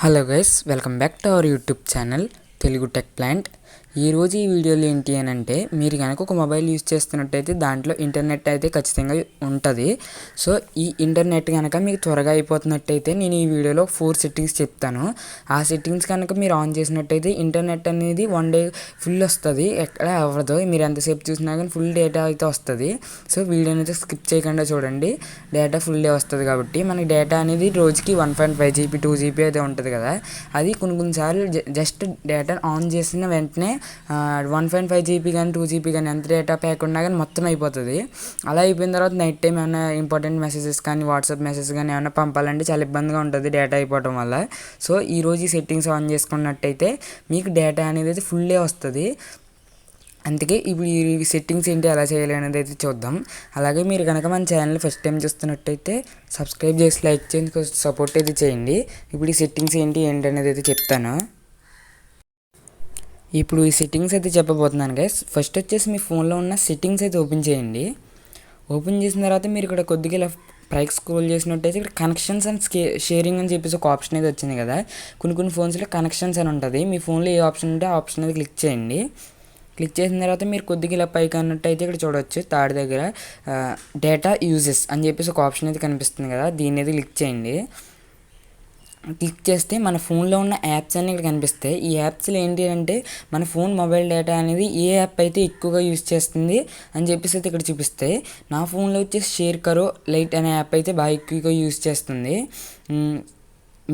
Hello guys, welcome back to our YouTube channel Telugu tech plant. ఈరోజు ఈ వీడియోలో ఏంటి అని అంటే, మీరు కనుక ఒక మొబైల్ యూజ్ చేస్తున్నట్టయితే దాంట్లో ఇంటర్నెట్ అయితే ఖచ్చితంగా ఉంటుంది. సో ఈ ఇంటర్నెట్ కనుక మీకు త్వరగా అయిపోతున్నట్టయితే నేను ఈ వీడియోలో 4 సెట్టింగ్స్ చెప్తాను. ఆ సెట్టింగ్స్ కనుక మీరు ఆన్ చేసినట్టయితే ఇంటర్నెట్ అనేది 1 డే ఫుల్ వస్తుంది, ఎక్కడ అవ్వదు. మీరు ఎంతసేపు చూసినా కానీ ఫుల్ డేటా అయితే వస్తుంది. సో వీడియోని అయితే స్కిప్ చేయకుండా చూడండి, డేటా ఫుల్ డే వస్తుంది. కాబట్టి మనకి డేటా అనేది రోజుకి 1.5 GB 2 GB అయితే ఉంటుంది కదా. అది కొన్నిసార్లు జస్ట్ డేటా ఆన్ చేసిన వెంటనే 1.5 GB కానీ 2 GB కానీ ఎంత డేటా ప్యాక్ ఉన్నా కానీ మొత్తం అయిపోతుంది. అలా అయిపోయిన తర్వాత నైట్ టైం ఏమైనా ఇంపార్టెంట్ మెసేజెస్ కానీ వాట్సాప్ మెసేజ్ కానీ ఏమైనా పంపాలంటే చాలా ఇబ్బందిగా ఉంటుంది డేటా అయిపోవడం వల్ల. సో ఈరోజు ఈ సెట్టింగ్స్ ఆన్ చేసుకున్నట్టయితే మీకు డేటా అనేది అయితే ఫుల్ డే వస్తుంది. అందుకే ఇప్పుడు ఈ సెట్టింగ్స్ ఏంటి ఎలా చేయాలి అనేది అయితే చూద్దాం. అలాగే మీరు కనుక మన ఛానల్ ఫస్ట్ టైం చూస్తున్నట్టయితే సబ్స్క్రైబ్ చేసి లైక్ చేయండి, సపోర్ట్ అయితే చేయండి. ఇప్పుడు ఈ సెట్టింగ్స్ ఏంటి అనేది అయితే చెప్తాను. ఇప్పుడు ఈ సెట్టింగ్స్ అయితే చెప్పబోతున్నాను గైస్. ఫస్ట్ వచ్చేసి మీ ఫోన్లో ఉన్న సెట్టింగ్స్ అయితే ఓపెన్ చేయండి. ఓపెన్ చేసిన తర్వాత మీరు ఇక్కడ కొద్దిగా ఇలా పైకి స్క్రోల్ చేసినట్టయితే ఇక్కడ కనెక్షన్స్ అండ్ షేరింగ్ అని చెప్పేసి ఒక ఆప్షన్ అయితే వచ్చింది కదా. కొన్ని ఫోన్స్లో కనెక్షన్స్ అని ఉంటుంది. మీ ఫోన్లో ఏ ఆప్షన్ ఉంటే ఆ ఆప్షన్ అయితే క్లిక్ చేయండి. క్లిక్ చేసిన తర్వాత మీరు కొద్దిగా ఇలా పైకి అన్నట్టయితే ఇక్కడ చూడవచ్చు థర్డ్ దగ్గర డేటా యూజెస్ అని చెప్పేసి ఒక ఆప్షన్ అయితే కనిపిస్తుంది కదా, దీన్ని అయితే క్లిక్ చేయండి. క్లిక్ చేస్తే మన ఫోన్లో ఉన్న యాప్స్ అన్నీ ఇక్కడ కనిపిస్తాయి. ఈ యాప్స్లో ఏంటి అంటే మన ఫోన్ మొబైల్ డేటా అనేది ఏ యాప్ అయితే ఎక్కువగా యూజ్ చేస్తుంది అని చెప్పేసి అయితే ఇక్కడ చూపిస్తాయి. నా ఫోన్లో వచ్చేసి షేర్ కరో లైట్ అనే యాప్ అయితే బాగా ఎక్కువగా యూజ్ చేస్తుంది.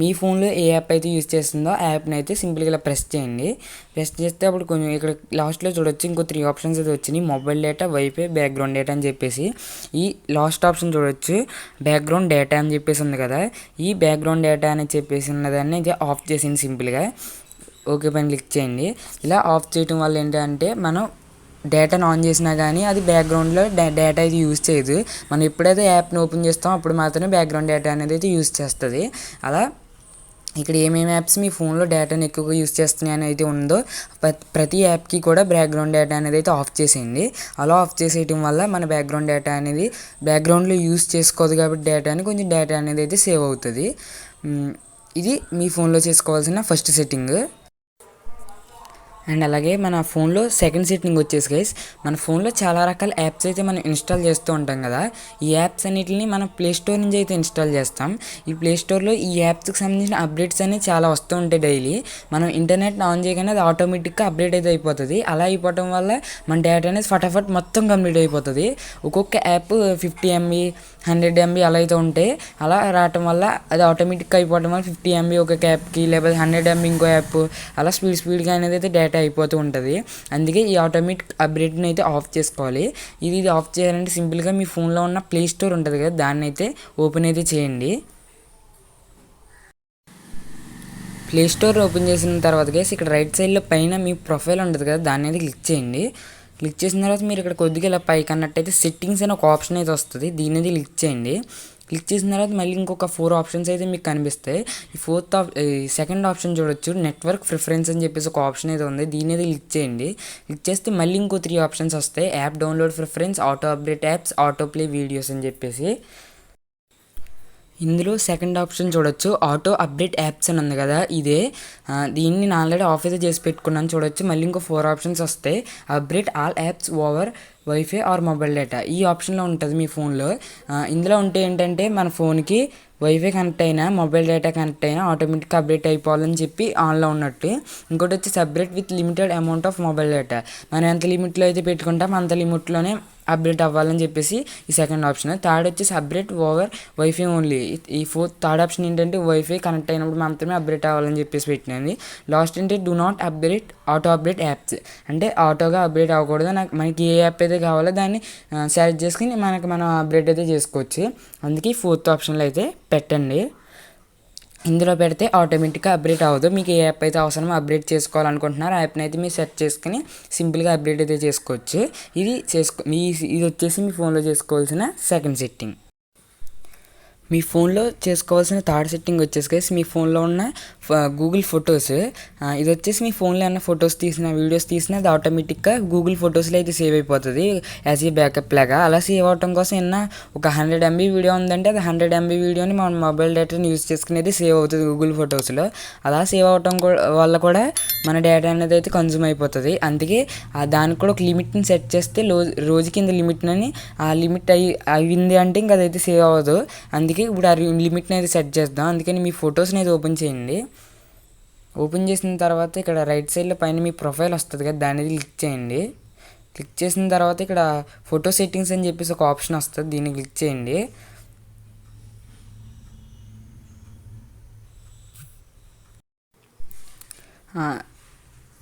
మీ ఫోన్లో ఏ యాప్ అయితే యూజ్ చేస్తుందో ఆ యాప్ని అయితే సింపుల్గా ఇలా ప్రెస్ చేయండి. ప్రెస్ చేస్తే అప్పుడు కొంచెం ఇక్కడ లాస్ట్లో చూడొచ్చు ఇంకో 3 ఆప్షన్స్ అయితే వచ్చినాయి, mobile data, wifi, background data అని చెప్పేసి. ఈ లాస్ట్ ఆప్షన్ చూడొచ్చు బ్యాక్గ్రౌండ్ డేటా అని చెప్పేసి ఉంది కదా. ఈ బ్యాక్గ్రౌండ్ డేటా అని చెప్పేసి ఉన్నదాన్ని ఇది ఆఫ్ చేసింది సింపుల్గా. ఓకే పైన క్లిక్ చేయండి. ఇలా ఆఫ్ చేయడం వల్ల ఏంటంటే మనం డేటాను ఆన్ చేసినా కానీ అది బ్యాక్గ్రౌండ్లో డేటా అయితే యూజ్ చేయదు. మనం ఎప్పుడైతే యాప్ని ఓపెన్ చేస్తామో అప్పుడు మాత్రమే బ్యాక్గ్రౌండ్ డేటా అనేది అయితే యూజ్ చేస్తుంది. అలా ఇక్కడ ఏమేమి యాప్స్ మీ ఫోన్లో డేటాను ఎక్కువగా యూజ్ చేస్తున్నాయి అని అయితే ఉందో ప్రతి యాప్కి కూడా బ్యాక్గ్రౌండ్ డేటా అనేది అయితే ఆఫ్ చేసేయండి. అలా ఆఫ్ చేసేయటం వల్ల మన బ్యాక్గ్రౌండ్ డేటా అనేది బ్యాక్గ్రౌండ్లో యూజ్ చేసుకోదు కాబట్టి డేటాని కొంచెం డేటా అనేది అయితే సేవ్ అవుతుంది. ఇది మీ ఫోన్లో చేసుకోవాల్సిన ఫస్ట్ సెట్టింగ్. అండ్ అలాగే మన ఫోన్లో సెకండ్ సెట్టింగ్ వచ్చేసి గైస్, మన ఫోన్లో చాలా రకాల యాప్స్ అయితే మనం ఇన్స్టాల్ చేస్తూ ఉంటాం కదా. ఈ యాప్స్ అన్నిటిని మనం ప్లేస్టోర్ నుంచి అయితే ఇన్స్టాల్ చేస్తాం. ఈ ప్లేస్టోర్లో ఈ యాప్స్కి సంబంధించిన అప్డేట్స్ అనేవి చాలా వస్తూ ఉంటాయి డైలీ. మనం ఇంటర్నెట్ ఆన్ చేయగానే అది ఆటోమేటిక్గా అప్డేట్ అయితే అయిపోతుంది. అలా అయిపోవడం వల్ల మన డేటా అనేది ఫటాఫట్ మొత్తం కంప్లీట్ అయిపోతుంది. ఒక్కొక్క యాప్ 50 MB 100 MB అలా అయితే ఉంటాయి. అలా రావటం వల్ల అది ఆటోమేటిక్గా అయిపోవడం వల్ల 50 MB ఒక యాప్కి, లేకపోతే 100 MB ఇంకో యాప్, అలా స్పీడ్గా అనేది అయితే డేటా అయిపోతూ ఉంటుంది. అందుకే ఈ ఆటోమేటిక్ అప్డేట్ని అయితే ఆఫ్ చేసుకోవాలి. ఇది ఆఫ్ చేయాలంటే సింపుల్గా మీ ఫోన్లో ఉన్న ప్లే స్టోర్ ఉంటుంది కదా, దాన్ని అయితే ఓపెన్ అయితే చేయండి. ప్లే స్టోర్ ఓపెన్ చేసిన తర్వాత గైస్ ఇక్కడ రైట్ సైడ్లో పైన మీ ప్రొఫైల్ ఉంటుంది కదా, దాన్ని అయితే క్లిక్ చేయండి. క్లిక్ చేసిన తర్వాత మీరు ఇక్కడ కొద్దిగా ఇలా పైకి అన్నట్టయితే సెట్టింగ్స్ అని ఒక ఆప్షన్ అయితే వస్తుంది, దీని అయితే క్లిక్ చేయండి. క్లిక్ చేసిన తర్వాత మళ్ళీ ఇంకొక 4 ఆప్షన్స్ అయితే మీకు కనిపిస్తాయి. ఈ సెకండ్ ఆప్షన్ చూడొచ్చు నెట్వర్క్ ప్రిఫరెన్స్ అని చెప్పేసి ఒక ఆప్షన్ అయితే ఉంది, దీని అయితే క్లిక్ చేయండి. క్లిక్ చేస్తే మళ్ళీ ఇంకో 3 ఆప్షన్స్ వస్తాయి, app download preference, auto update apps, auto play videos అని చెప్పేసి. ఇందులో సెకండ్ ఆప్షన్ చూడొచ్చు ఆటో అప్డేట్ యాప్స్ అని ఉంది కదా, ఇదే. దీన్ని నేను ఆల్రెడీ ఆఫ్ అయితే చేసి పెట్టుకున్నాను చూడొచ్చు. మళ్ళీ ఇంకో 4 ఆప్షన్స్ వస్తాయి, update all apps over wifi or mobile data, ఈ ఆప్షన్లో ఉంటుంది మీ ఫోన్లో. ఇందులో ఉంటే ఏంటంటే మన ఫోన్కి వైఫై కనెక్ట్ అయినా మొబైల్ డేటా కనెక్ట్ అయినా ఆటోమేటిక్గా అప్డేట్ అయిపోవాలని చెప్పి ఆన్లో ఉన్నట్టు. ఇంకోటి వచ్చి separate with limited amount of mobile data, మనం ఎంత లిమిట్లో అయితే పెట్టుకుంటాం అంత లిమిట్లోనే అప్డేట్ అవ్వాలని చెప్పేసి ఈ సెకండ్ ఆప్షన్. థర్డ్ వచ్చేసి అప్డేట్ ఓవర్ వైఫై ఓన్లీ. ఈ థర్డ్ ఆప్షన్ ఏంటంటే వైఫై కనెక్ట్ అయినప్పుడు మాత్రమే అప్డేట్ అవ్వాలని చెప్పేసి పెట్టినది. లాస్ట్ అంటే do not update auto update apps, అంటే ఆటోగా అప్డేట్ అవ్వకూడదు. మనకి ఏ యాప్ అయితే కావాలో దాన్ని సెలెక్ట్ చేసుకుని మనం అప్డేట్ అయితే చేసుకోవచ్చు. అందుకే 4th ఆప్షన్లో అయితే పెట్టండి. ఇందులో పెడితే ఆటోమేటిక్గా అప్డేట్ అవ్వదు. మీకు ఏ యాప్ అయితే అవసరమో అప్డేట్ చేసుకోవాలనుకుంటున్నారో ఆ యాప్ని అయితే మీరు సెర్చ్ చేసుకుని సింపుల్గా అప్డేట్ అయితే చేసుకోవచ్చు. ఇది వచ్చేసి మీ ఫోన్లో చేసుకోవాల్సిన సెకండ్ సెట్టింగ్. మీ ఫోన్లో చేసుకోవాల్సిన థర్డ్ సెట్టింగ్ వచ్చేసి గైస్ మీ ఫోన్లో ఉన్న గూగుల్ ఫొటోస్. ఇది వచ్చేసి మీ ఫోన్లో ఉన్న ఫొటోస్ తీసిన వీడియోస్ తీసిన అది ఆటోమేటిక్గా గూగుల్ ఫొటోస్లో అయితే సేవ్ అయిపోతుంది యాజ్ ఏ బ్యాకప్ లాగా. అలా సేవ్ అవటం కోసం ఒక 100 MB వీడియో ఉందంటే అది 100 MB వీడియోని మన మొబైల్ డేటాని యూజ్ చేసుకునేది సేవ్ అవుతుంది గూగుల్ ఫొటోస్లో. అలా సేవ్ అవటం వల్ల కూడా మన డేటా అనేది అయితే కన్జ్యూమ్ అయిపోతుంది. అందుకే దానికి కూడా ఒక లిమిట్ని సెట్ చేస్తే రోజుకి ఇంత లిమిట్ అని ఆ లిమిట్ అయింది అంటే ఇంకా అదైతే సేవ్ అవ్వదు. అందుకే ఇప్పుడు ఆ లిమిట్ని అయితే సెట్ చేద్దాం. అందుకని మీ ఫొటోస్ని అయితే ఓపెన్ చేయండి. ఓపెన్ చేసిన తర్వాత ఇక్కడ రైట్ సైడ్లో పైన మీ ప్రొఫైల్ వస్తుంది కదా, దాని మీద క్లిక్ చేయండి. క్లిక్ చేసిన తర్వాత ఇక్కడ ఫోటో సెట్టింగ్స్ అని చెప్పేసి ఒక ఆప్షన్ వస్తుంది, దీన్ని క్లిక్ చేయండి.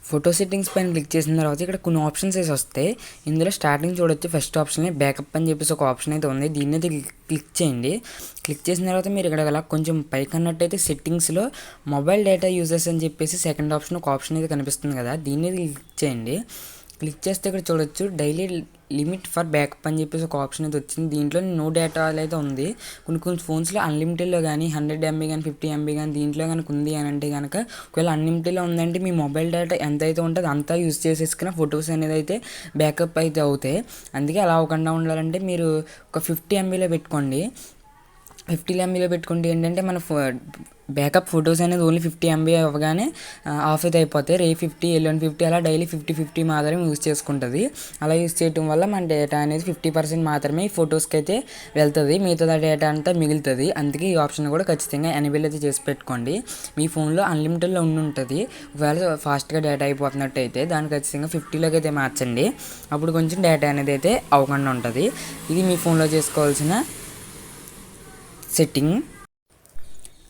ఫోటో సెట్టింగ్స్ పైన క్లిక్ చేసిన తర్వాత ఇక్కడ కొన్ని ఆప్షన్స్ అయితే వస్తాయి. ఇందులో స్టార్టింగ్ చూడొచ్చు ఫస్ట్ ఆప్షన్ బ్యాకప్ అని చెప్పేసి ఒక ఆప్షన్ అయితే ఉంది, దీన్ని అయితే క్లిక్ చేయండి. క్లిక్ చేసిన తర్వాత మీరు ఇక్కడ అలా కొంచెం పైకి అన్నట్టయితే సెట్టింగ్స్లో మొబైల్ డేటా యూజర్స్ అని చెప్పేసి సెకండ్ ఆప్షన్ ఒక ఆప్షన్ అయితే కనిపిస్తుంది కదా, దీన్ని క్లిక్ చేయండి. క్లిక్ చేస్తే ఇక్కడ చూడొచ్చు డైలీ లిమిట్ ఫర్ బ్యాకప్ అని చెప్పేసి ఒక ఆప్షన్ అయితే వచ్చింది. దీంట్లో నో డేటా అయితే ఉంది. కొన్ని ఫోన్స్లో అన్లిమిటెడ్లో కానీ 100 MB కానీ 50 MB కానీ దీంట్లో కనుక ఉంది అని అంటే కనుక ఒకవేళ అన్లిమిటెడ్లో ఉందంటే మీ మొబైల్ డేటా ఎంత అయితే ఉంటుందో అంతా యూజ్ చేసేసుకున్న ఫొటోస్ అనేది అయితే బ్యాకప్ అయితే అవుతాయి. అందుకే అలా అవ్వకుండా ఉండాలంటే మీరు ఒక 50 MBలో పెట్టుకోండి. 50 MBలో పెట్టుకుంటే ఏంటంటే మన బ్యాకప్ ఫొటోస్ అనేది ఓన్లీ 50 MB అవ్వగానే ఆఫ్ అయితే అయిపోతాయి. 50 50 అలా డైలీ 50 మాత్రమే యూజ్ చేసుకుంటుంది. అలా యూజ్ చేయడం వల్ల మన డేటా అనేది 50% మాత్రమే ఈ ఫొటోస్కి అయితే వెళ్తుంది, మిగతా డేటా అంతా మిగులుతుంది. అందుకే ఈ ఆప్షన్ కూడా ఖచ్చితంగా ఎనేబుల్ అయితే చేసి పెట్టుకోండి. మీ ఫోన్లో అన్లిమిటెడ్లో ఉంటుంది, ఒకవేళ ఫాస్ట్గా డేటా అయిపోతున్నట్టు అయితే దాన్ని ఖచ్చితంగా 50లోకి అయితే మార్చండి. అప్పుడు కొంచెం డేటా అనేది అయితే అవ్వకుండా ఉంటుంది. ఇది మీ ఫోన్లో చేసుకోవాల్సిన సెట్టింగ్.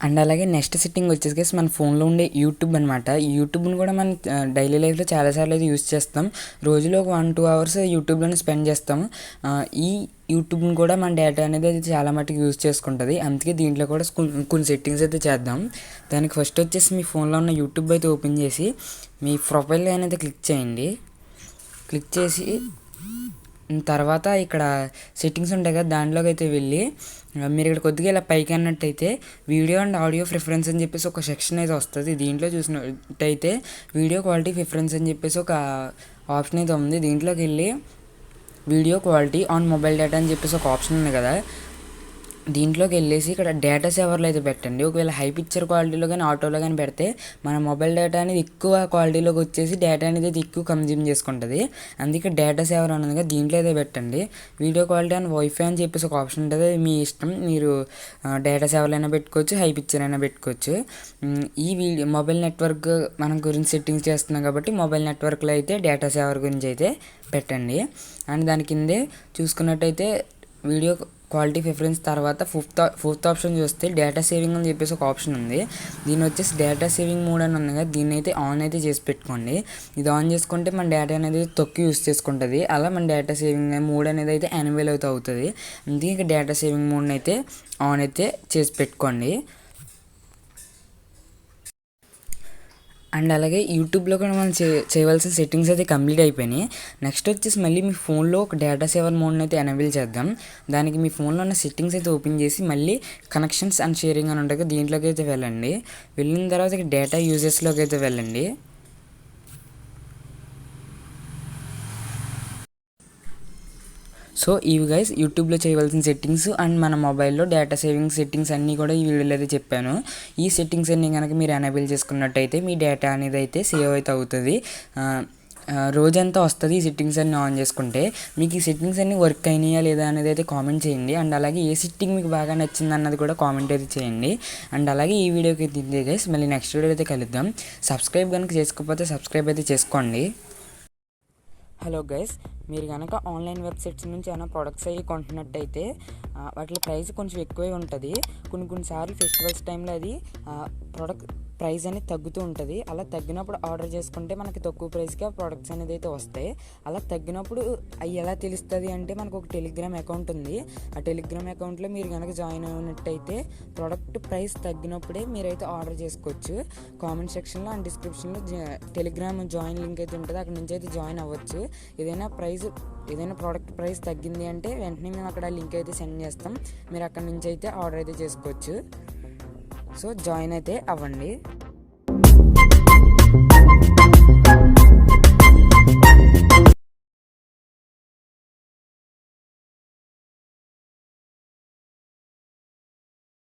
అండ్ అలాగే నెక్స్ట్ సెట్టింగ్ వచ్చేసి మన ఫోన్లో ఉండే యూట్యూబ్ అనమాట. ఈ యూట్యూబ్ని కూడా మనం డైలీ లైఫ్లో చాలాసార్లు అయితే యూజ్ చేస్తాం. రోజులో ఒక 1-2 అవర్స్ యూట్యూబ్లోనే స్పెండ్ చేస్తాము. ఈ యూట్యూబ్ని కూడా మన డేటా అనేది అది చాలా మటుకు యూజ్ చేసుకుంటుంది. అందుకే దీంట్లో కూడా కొన్ని సెట్టింగ్స్ అయితే చేద్దాం. దానికి ఫస్ట్ వచ్చేసి మీ ఫోన్లో ఉన్న యూట్యూబ్ అయితే ఓపెన్ చేసి మీ ప్రొఫైల్ అనేది క్లిక్ చేయండి. క్లిక్ చేసి తర్వాత ఇక్కడ సెట్టింగ్స్ ఉంటాయి కదా, దాంట్లోకి అయితే వెళ్ళి మీరు ఇక్కడ కొద్దిగా ఇలా పైకి అన్నట్టయితే వీడియో అండ్ ఆడియో ప్రిఫరెన్స్ అని చెప్పేసి ఒక సెక్షన్ అయితే వస్తుంది. దీంట్లో చూసినట్టయితే వీడియో క్వాలిటీ ప్రిఫరెన్స్ అని చెప్పేసి ఒక ఆప్షన్ అయితే ఉంది. దీంట్లోకి వెళ్ళి video quality on mobile data అని చెప్పేసి ఒక ఆప్షన్ ఉంది కదా, దీంట్లోకి వెళ్ళేసి ఇక్కడ డేటా సేవర్లో అయితే పెట్టండి. ఒకవేళ హై పిక్చర్ క్వాలిటీలో కానీ ఆటోలో కానీ పెడితే మన మొబైల్ డేటా అనేది ఎక్కువ క్వాలిటీలోకి వచ్చేసి డేటా అనేది ఎక్కువ కన్జ్యూమ్ చేసుకుంటుంది. అందుకే డేటా సేవర్ అనేది దీంట్లో అయితే పెట్టండి. వీడియో క్వాలిటీ అండ్ వైఫై అని చెప్పేసి ఒక ఆప్షన్ ఉంటుంది, మీ ఇష్టం. మీరు డేటా సేవర్లు అయినా పెట్టుకోవచ్చు, హై పిక్చర్ అయినా పెట్టుకోవచ్చు. ఈ మొబైల్ నెట్వర్క్ మనం గురించి సెట్టింగ్స్ చేస్తున్నాం కాబట్టి మొబైల్ నెట్వర్క్లో అయితే డేటా సేవర్ గురించి అయితే పెట్టండి. అండ్ దాని కిందే చూసుకున్నట్టయితే వీడియో క్వాలిటీ ప్రిఫరెన్స్ తర్వాత ఫోర్త్ ఆప్షన్ చూస్తే డేటా సేవింగ్ అని చెప్పేసి ఒక ఆప్షన్ ఉంది. దీని వచ్చేసి డేటా సేవింగ్ మోడ్ అని ఉంది కదా, దీన్ని అయితే ఆన్ అయితే చేసి పెట్టుకోండి. ఇది ఆన్ చేసుకుంటే మన డేటా అనేది తొక్కి యూస్ చేసుకుంటుంది. అలా మన డేటా సేవింగ్ మోడ్ అనేది అయితే ఎనేబుల్ అయితే అవుతుంది. అందుకే డేటా సేవింగ్ మోడ్ని అయితే ఆన్ అయితే చేసి పెట్టుకోండి. అండ్ అలాగే యూట్యూబ్లో కూడా మనం చేయవలసిన సెట్టింగ్స్ అయితే కంప్లీట్ అయిపోయినాయి. నెక్స్ట్ వచ్చేసి మళ్ళీ మీ ఫోన్లో ఒక డేటా సేవర్ మోడ్ని అయితే ఎనేబుల్ చేద్దాం. దానికి మీ ఫోన్లో ఉన్న సెట్టింగ్స్ అయితే ఓపెన్ చేసి మళ్ళీ కనెక్షన్స్ అండ్ షేరింగ్ అని ఉంటుంది, దీంట్లోకి అయితే వెళ్ళండి. వెళ్ళిన తర్వాత డేటా యూజెస్లోకి అయితే వెళ్ళండి. సో ఇవి గైస్ యూట్యూబ్లో చేయవలసిన సెట్టింగ్స్ అండ్ మన మొబైల్లో డేటా సేవింగ్ సెట్టింగ్స్ అన్నీ కూడా ఈ వీడియోలో అయితే చెప్పాను. ఈ సెట్టింగ్స్ అన్నీ కనుక మీరు ఎనేబుల్ చేసుకున్నట్టయితే మీ డేటా అనేది అయితే సేవ్ అయితే అవుతుంది. రోజంతా వస్తుంది ఈ సెట్టింగ్స్ అన్ని ఆన్ చేసుకుంటే. మీకు ఈ సెట్టింగ్స్ అన్నీ వర్క్ అయినాయా లేదా అనేది అయితే కామెంట్ చేయండి. అండ్ అలాగే ఏ సెట్టింగ్ మీకు బాగా నచ్చింది అన్నది కూడా కామెంట్ అయితే చేయండి. అండ్ అలాగే ఈ వీడియోకి అయితే గైస్ మళ్ళీ నెక్స్ట్ వీడియో అయితే కలుద్దాం. సబ్స్క్రైబ్ కనుక చేసుకోకపోతే సబ్స్క్రైబ్ అయితే చేసుకోండి. హలో గైస్, మీరు కనుక ఆన్లైన్ వెబ్సైట్స్ నుంచి ఏమైనా ప్రొడక్ట్స్ అవి కొంటున్నట్టయితే వాటి ప్రైస్ కొంచెం ఎక్కువే ఉంటుంది. కొన్నిసార్లు ఫెస్టివల్స్ టైంలో అది ప్రైస్ అనేది తగ్గుతూ ఉంటుంది. అలా తగ్గినప్పుడు ఆర్డర్ చేసుకుంటే మనకి తక్కువ ప్రైస్కి ఆ ప్రోడక్ట్స్ అనేది అయితే వస్తాయి. అలా తగ్గినప్పుడు అవి ఎలా తెలుస్తుంది అంటే మనకు ఒక టెలిగ్రామ్ అకౌంట్ ఉంది. ఆ టెలిగ్రామ్ అకౌంట్లో మీరు కనుక జాయిన్ అయినట్టయితే ప్రోడక్ట్ ప్రైస్ తగ్గినప్పుడే మీరైతే ఆర్డర్ చేసుకోవచ్చు. కామెంట్ సెక్షన్లో అండ్ డిస్క్రిప్షన్లో టెలిగ్రామ్ జాయిన్ లింక్ అయితే ఉంటుంది. అక్కడ నుంచి అయితే జాయిన్ అవ్వచ్చు. ఏదైనా ప్రోడక్ట్ ప్రైస్ తగ్గింది అంటే వెంటనే మేము అక్కడ లింక్ అయితే సెండ్ చేస్తాం. మీరు అక్కడ నుంచి అయితే ఆర్డర్ అయితే చేసుకోవచ్చు. సో జాయిన్ అయితే అవ్వండి.